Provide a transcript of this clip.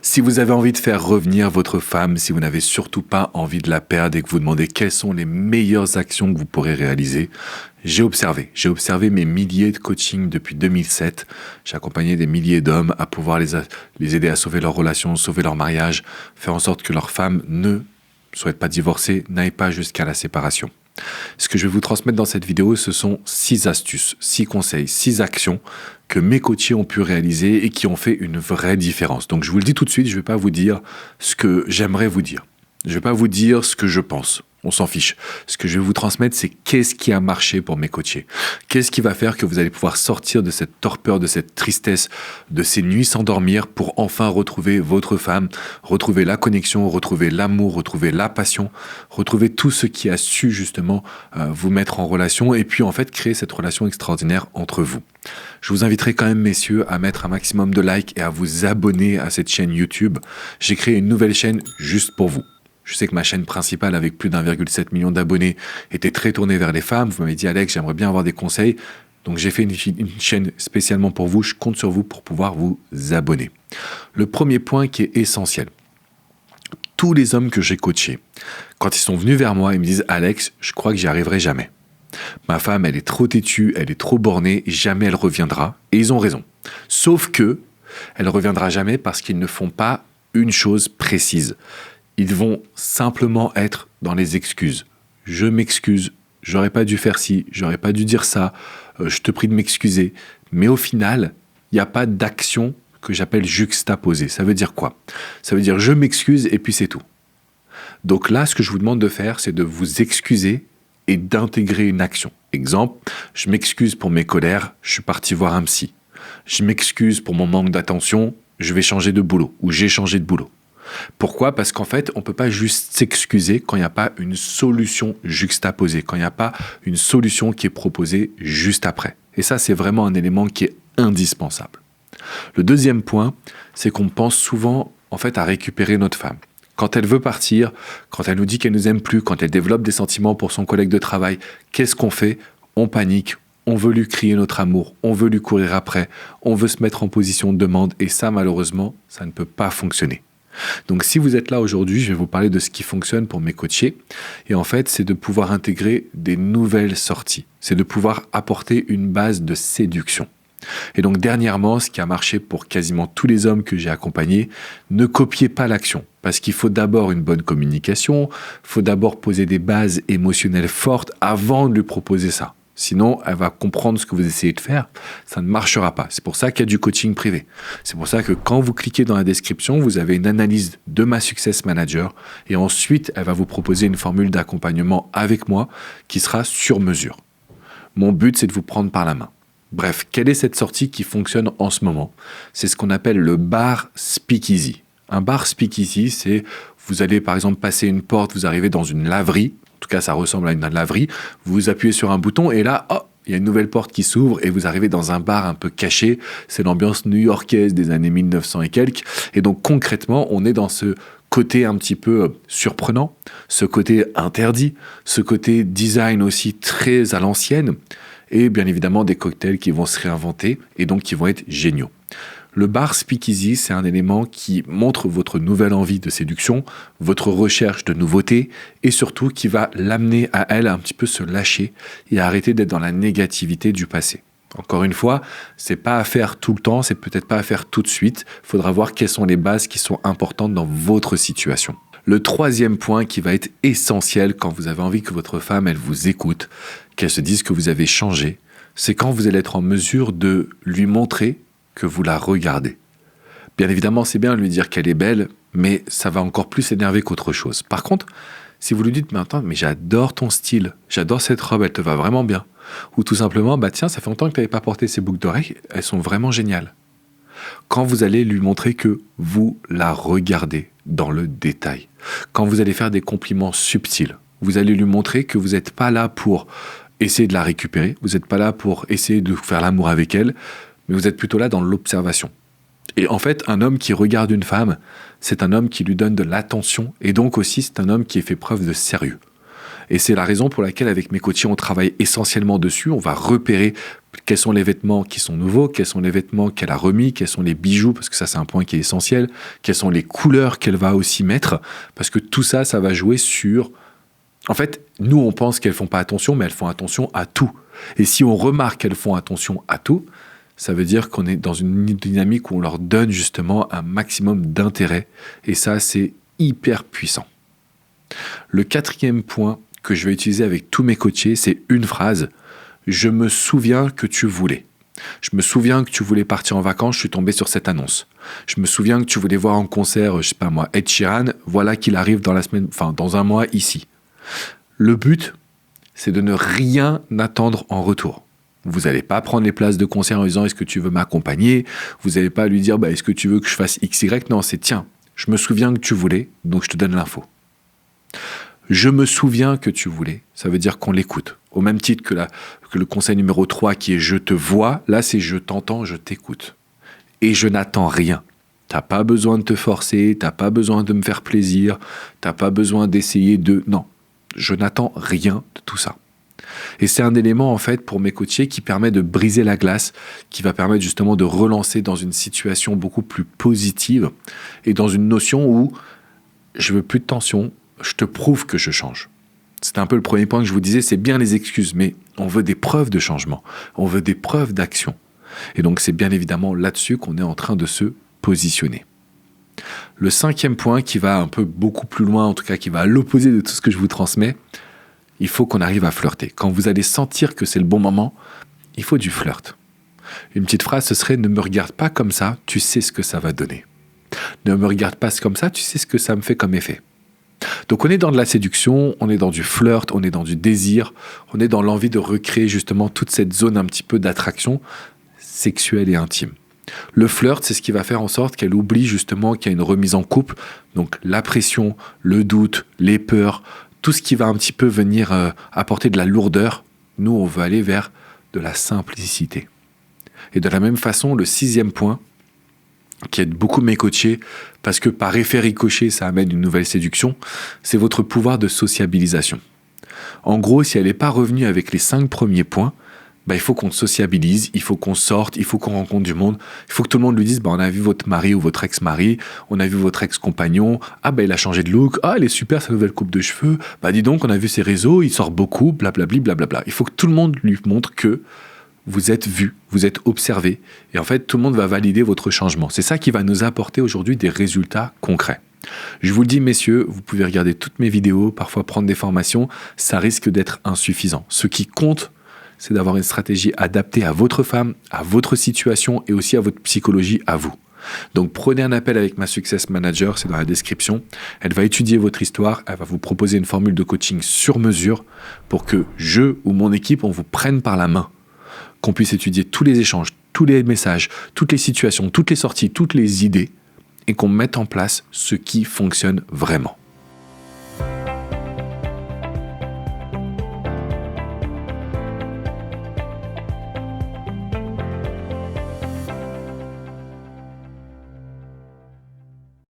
Si vous avez envie de faire revenir votre femme, si vous n'avez surtout pas envie de la perdre et que vous demandez quelles sont les meilleures actions que vous pourrez réaliser, j'ai observé mes milliers de coachings depuis 2007. J'ai accompagné des milliers d'hommes à pouvoir les aider à sauver leur relation, sauver leur mariage, faire en sorte que leur femme ne souhaite pas divorcer, n'aille pas jusqu'à la séparation. Ce que je vais vous transmettre dans cette vidéo, ce sont 6 astuces, 6 conseils, 6 actions que mes coachés ont pu réaliser et qui ont fait une vraie différence. Donc je vous le dis tout de suite, je ne vais pas vous dire ce que j'aimerais vous dire. Je ne vais pas vous dire ce que je pense. On s'en fiche. Ce que je vais vous transmettre, c'est qu'est-ce qui a marché pour mes coachés. Qu'est-ce qui va faire que vous allez pouvoir sortir de cette torpeur, de cette tristesse, de ces nuits sans dormir pour enfin retrouver votre femme, retrouver la connexion, retrouver l'amour, retrouver la passion, retrouver tout ce qui a su justement vous mettre en relation et puis en fait créer cette relation extraordinaire entre vous. Je vous inviterai quand même, messieurs, à mettre un maximum de likes et à vous abonner à cette chaîne YouTube. J'ai créé une nouvelle chaîne juste pour vous. Je sais que ma chaîne principale, avec plus d'1,7 million d'abonnés, était très tournée vers les femmes. Vous m'avez dit, Alex, j'aimerais bien avoir des conseils. Donc j'ai fait une chaîne spécialement pour vous. Je compte sur vous pour pouvoir vous abonner. Le premier point qui est essentiel. Tous les hommes que j'ai coachés, quand ils sont venus vers moi, ils me disent, Alex, je crois que j'y arriverai jamais. Ma femme, elle est trop têtue, elle est trop bornée, jamais elle reviendra. Et ils ont raison. Sauf que, elle ne reviendra jamais parce qu'ils ne font pas une chose précise. Ils vont simplement être dans les excuses. Je m'excuse, j'aurais pas dû faire ci, j'aurais pas dû dire ça, je te prie de m'excuser. Mais au final, il n'y a pas d'action que j'appelle juxtaposée. Ça veut dire quoi? Ça veut dire je m'excuse et puis c'est tout. Donc là, ce que je vous demande de faire, c'est de vous excuser et d'intégrer une action. Exemple, je m'excuse pour mes colères, je suis parti voir un psy. Je m'excuse pour mon manque d'attention, je vais changer de boulot ou j'ai changé de boulot. Pourquoi? Parce qu'en fait, on ne peut pas juste s'excuser quand il n'y a pas une solution juxtaposée, quand il n'y a pas une solution qui est proposée juste après. Et ça, c'est vraiment un élément qui est indispensable. Le deuxième point, c'est qu'on pense souvent en fait à récupérer notre femme. Quand elle veut partir, quand elle nous dit qu'elle ne nous aime plus, quand elle développe des sentiments pour son collègue de travail, qu'est-ce qu'on fait? On panique, on veut lui crier notre amour, on veut lui courir après, on veut se mettre en position de demande et ça, malheureusement, ça ne peut pas fonctionner. Donc si vous êtes là aujourd'hui, je vais vous parler de ce qui fonctionne pour mes coachés. Et en fait, c'est de pouvoir intégrer des nouvelles sorties. C'est de pouvoir apporter une base de séduction. Et donc dernièrement, ce qui a marché pour quasiment tous les hommes que j'ai accompagnés, ne copiez pas l'action. Parce qu'il faut d'abord une bonne communication, il faut d'abord poser des bases émotionnelles fortes avant de lui proposer ça. Sinon, elle va comprendre ce que vous essayez de faire. Ça ne marchera pas. C'est pour ça qu'il y a du coaching privé. C'est pour ça que quand vous cliquez dans la description, vous avez une analyse de ma Success Manager. Et ensuite, elle va vous proposer une formule d'accompagnement avec moi qui sera sur mesure. Mon but, c'est de vous prendre par la main. Bref, quelle est cette sortie qui fonctionne en ce moment? C'est ce qu'on appelle le bar speakeasy. Un bar speakeasy, c'est vous allez par exemple passer une porte, vous arrivez dans une laverie. En tout cas, ça ressemble à une laverie. Vous appuyez sur un bouton et là, oh, il y a une nouvelle porte qui s'ouvre et vous arrivez dans un bar un peu caché. C'est l'ambiance new-yorkaise des années 1900 et quelques. Et donc, concrètement, on est dans ce côté un petit peu surprenant, ce côté interdit, ce côté design aussi très à l'ancienne et bien évidemment des cocktails qui vont se réinventer et donc qui vont être géniaux. Le bar speakeasy, c'est un élément qui montre votre nouvelle envie de séduction, votre recherche de nouveautés et surtout qui va l'amener à elle à un petit peu se lâcher et à arrêter d'être dans la négativité du passé. Encore une fois, c'est pas à faire tout le temps, c'est peut-être pas à faire tout de suite. Il faudra voir quelles sont les bases qui sont importantes dans votre situation. Le troisième point qui va être essentiel quand vous avez envie que votre femme, elle vous écoute, qu'elle se dise que vous avez changé, c'est quand vous allez être en mesure de lui montrer que vous la regardez. Bien évidemment, c'est bien de lui dire qu'elle est belle, mais ça va encore plus énerver qu'autre chose. Par contre, si vous lui dites, mais attends, mais j'adore ton style, j'adore cette robe, elle te va vraiment bien. Ou tout simplement, bah tiens, ça fait longtemps que tu n'avais pas porté ces boucles d'oreilles, elles sont vraiment géniales. Quand vous allez lui montrer que vous la regardez dans le détail, quand vous allez faire des compliments subtils, vous allez lui montrer que vous n'êtes pas là pour essayer de la récupérer, vous n'êtes pas là pour essayer de faire l'amour avec elle, mais vous êtes plutôt là dans l'observation. Et en fait, un homme qui regarde une femme, c'est un homme qui lui donne de l'attention, et donc aussi c'est un homme qui fait preuve de sérieux. Et c'est la raison pour laquelle avec mes coachés, on travaille essentiellement dessus. On va repérer quels sont les vêtements qui sont nouveaux, quels sont les vêtements qu'elle a remis, quels sont les bijoux, parce que ça c'est un point qui est essentiel, quelles sont les couleurs qu'elle va aussi mettre, parce que tout ça, ça va jouer sur... En fait, nous on pense qu'elles font pas attention, mais elles font attention à tout. Et si on remarque qu'elles font attention à tout, ça veut dire qu'on est dans une dynamique où on leur donne justement un maximum d'intérêt. Et ça, c'est hyper puissant. Le 4e point que je vais utiliser avec tous mes coachés, c'est une phrase. Je me souviens que tu voulais. Je me souviens que tu voulais partir en vacances, je suis tombé sur cette annonce. Je me souviens que tu voulais voir en concert, je sais pas moi, Ed Sheeran, voilà qu'il arrive dans un mois ici. Le but, c'est de ne rien attendre en retour. Vous n'allez pas prendre les places de concert en disant « Est-ce que tu veux m'accompagner ?» Vous n'allez pas lui dire « Est-ce que tu veux que je fasse XY ?» Non, c'est « Tiens, je me souviens que tu voulais, donc je te donne l'info. » Je me souviens que tu voulais, ça veut dire qu'on l'écoute. Au même titre que le conseil numéro 3 qui est « Je te vois », là c'est « Je t'entends, je t'écoute ». Et je n'attends rien. T'as pas besoin de te forcer, t'as pas besoin de me faire plaisir, t'as pas besoin d'essayer de... Non, je n'attends rien de tout ça. Et c'est un élément en fait pour mes coachés qui permet de briser la glace, qui va permettre justement de relancer dans une situation beaucoup plus positive et dans une notion où je veux plus de tension, je te prouve que je change. C'était un peu le premier point que je vous disais, c'est bien les excuses, mais on veut des preuves de changement, on veut des preuves d'action. Et donc c'est bien évidemment là-dessus qu'on est en train de se positionner. Le 5e point qui va un peu beaucoup plus loin, en tout cas qui va à l'opposé de tout ce que je vous transmets, il faut qu'on arrive à flirter. Quand vous allez sentir que c'est le bon moment, il faut du flirt. Une petite phrase, ce serait « Ne me regarde pas comme ça, tu sais ce que ça va donner. Ne me regarde pas comme ça, tu sais ce que ça me fait comme effet. » Donc on est dans de la séduction, on est dans du flirt, on est dans du désir, on est dans l'envie de recréer justement toute cette zone un petit peu d'attraction sexuelle et intime. Le flirt, c'est ce qui va faire en sorte qu'elle oublie justement qu'il y a une remise en couple, donc la pression, le doute, les peurs, tout ce qui va un petit peu venir apporter de la lourdeur. Nous, on veut aller vers de la simplicité. Et de la même façon, le 6e point, qui aide beaucoup mes coachés, parce que par effet ricochet, ça amène une nouvelle séduction, c'est votre pouvoir de sociabilisation. En gros, si elle n'est pas revenue avec les 5 premiers points, il faut qu'on sociabilise, il faut qu'on sorte, il faut qu'on rencontre du monde, il faut que tout le monde lui dise on a vu votre mari ou votre ex-mari, on a vu votre ex-compagnon, il a changé de look, elle est super sa nouvelle coupe de cheveux, dis donc on a vu ses réseaux, il sort beaucoup, blablabli, blablabla. Il faut que tout le monde lui montre que vous êtes vu, vous êtes observé, et en fait tout le monde va valider votre changement. C'est ça qui va nous apporter aujourd'hui des résultats concrets. Je vous le dis messieurs, vous pouvez regarder toutes mes vidéos, parfois prendre des formations, ça risque d'être insuffisant. Ce qui compte, c'est d'avoir une stratégie adaptée à votre femme, à votre situation et aussi à votre psychologie à vous. Donc prenez un appel avec ma Success Manager, c'est dans la description. Elle va étudier votre histoire, elle va vous proposer une formule de coaching sur mesure pour que je ou mon équipe, on vous prenne par la main, qu'on puisse étudier tous les échanges, tous les messages, toutes les situations, toutes les sorties, toutes les idées et qu'on mette en place ce qui fonctionne vraiment.